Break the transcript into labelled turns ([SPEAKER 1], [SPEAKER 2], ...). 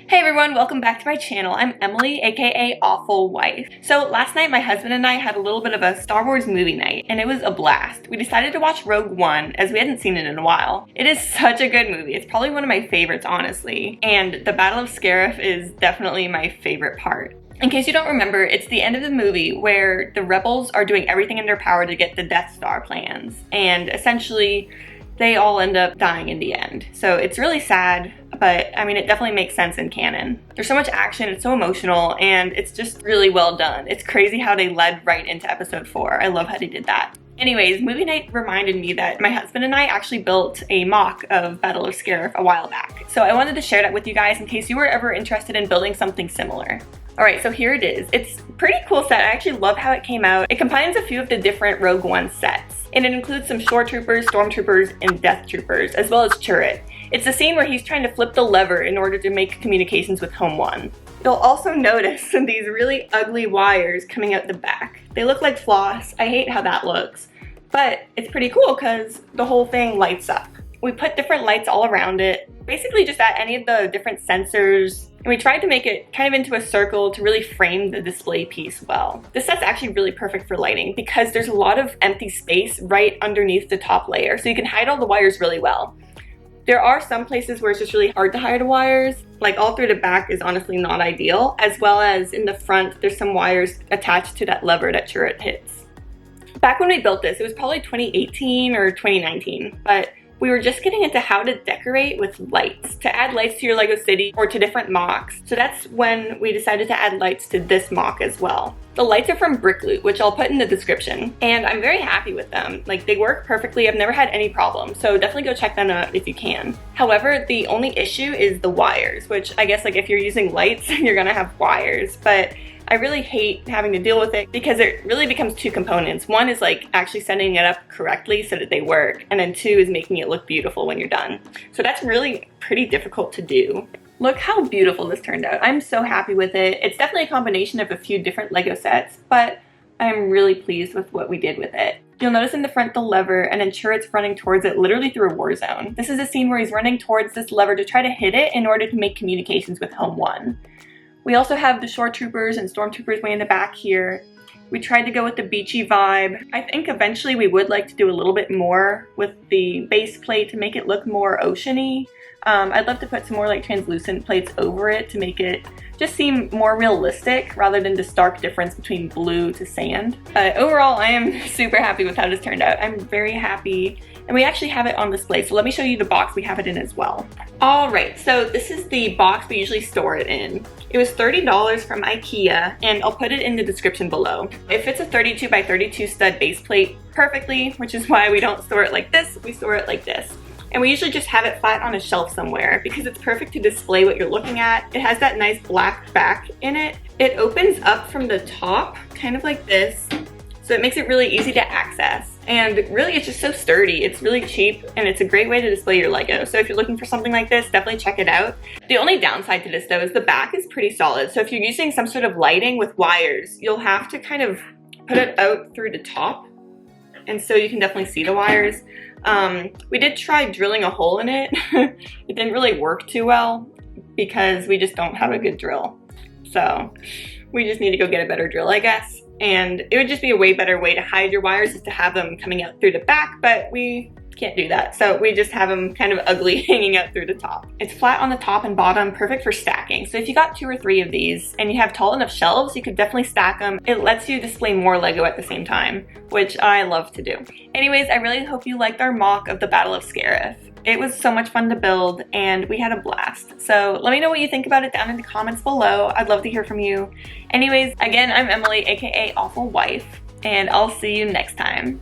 [SPEAKER 1] Hey everyone, welcome back to my channel. I'm Emily, aka Awful Wife. So last night my husband and I had a little bit of a Star Wars movie night and it was a blast. We decided to watch Rogue One as we hadn't seen it in a while. It is such a good movie. It's probably one of my favorites, honestly. And the Battle of Scarif is definitely my favorite part. In case you don't remember, it's the end of the movie where the rebels are doing everything in their power to get the Death Star plans. And essentially, they all end up dying in the end. So it's really sad, but I mean, it definitely makes sense in canon. There's so much action, it's so emotional, and it's just really well done. It's crazy how they led right into episode 4. I love how they did that. Anyways, movie night reminded me that my husband and I actually built a mock of Battle of Scarif a while back. So I wanted to share that with you guys in case you were ever interested in building something similar. Alright, so here it is. It's a pretty cool set. I actually love how it came out. It combines a few of the different Rogue One sets. And it includes some Shore Troopers, Stormtroopers, and Death Troopers, as well as Chirrut. It's a scene where he's trying to flip the lever in order to make communications with Home One. You'll also notice these really ugly wires coming out the back. They look like floss. I hate how that looks. But it's pretty cool because the whole thing lights up. We put different lights all around it, basically just at any of the different sensors, and we tried to make it kind of into a circle to really frame the display piece well. This set's actually really perfect for lighting because there's a lot of empty space right underneath the top layer, so you can hide all the wires really well. There are some places where it's just really hard to hide wires, like all through the back is honestly not ideal, as well as in the front there's some wires attached to that lever that Chirrut hits. Back when we built this, it was probably 2018 or 2019, but we were just getting into how to decorate with lights, to add lights to your LEGO city or to different MOCs. So that's when we decided to add lights to this MOC as well. The lights are from Brickloot, which I'll put in the description, and I'm very happy with them. Like, they work perfectly. I've never had any problems, so definitely go check them out if you can. However, the only issue is the wires, which I guess like if you're using lights, you're gonna have wires, but I really hate having to deal with it because it really becomes two components. One is like actually setting it up correctly so that they work, and then two is making it look beautiful when you're done. So that's really pretty difficult to do. Look how beautiful this turned out. I'm so happy with it. It's definitely a combination of a few different LEGO sets, but I'm really pleased with what we did with it. You'll notice in the front the lever, and then Chirrut's running towards it literally through a war zone. This is a scene where he's running towards this lever to try to hit it in order to make communications with Home One. We also have the Shore Troopers and Stormtroopers way in the back here. We tried to go with the beachy vibe. I think eventually we would like to do a little bit more with the base plate to make it look more oceany. I'd love to put some more like translucent plates over it to make it just seem more realistic rather than the stark difference between blue to sand. But overall, I am super happy with how this turned out. I'm very happy. And we actually have it on display, so let me show you the box we have it in as well. Alright, so this is the box we usually store it in. It was $30 from IKEA, and I'll put it in the description below. It fits a 32 by 32 stud base plate perfectly, which is why we don't store it like this, we store it like this. And we usually just have it flat on a shelf somewhere because it's perfect to display what you're looking at. It has that nice black back in it. It opens up from the top, kind of like this, so it makes it really easy to access. And really, it's just so sturdy. It's really cheap, and it's a great way to display your LEGO. So if you're looking for something like this, definitely check it out. The only downside to this, though, is the back is pretty solid. So if you're using some sort of lighting with wires, you'll have to kind of put it out through the top. And so you can definitely see the wires. We did try drilling a hole in it. It didn't really work too well because we just don't have a good drill. So we just need to go get a better drill, I guess. And it would just be a way better way to hide your wires is to have them coming out through the back, but we can't do that. So we just have them kind of ugly hanging out through the top. It's flat on the top and bottom, perfect for stacking. So if you got 2 or 3 of these and you have tall enough shelves, you could definitely stack them. It lets you display more LEGO at the same time, which I love to do. Anyways, I really hope you liked our mock of the Battle of Scarif. It was so much fun to build, and we had a blast. So let me know what you think about it down in the comments below. I'd love to hear from you. Anyways, again, I'm Emily, aka Awful Wife, and I'll see you next time.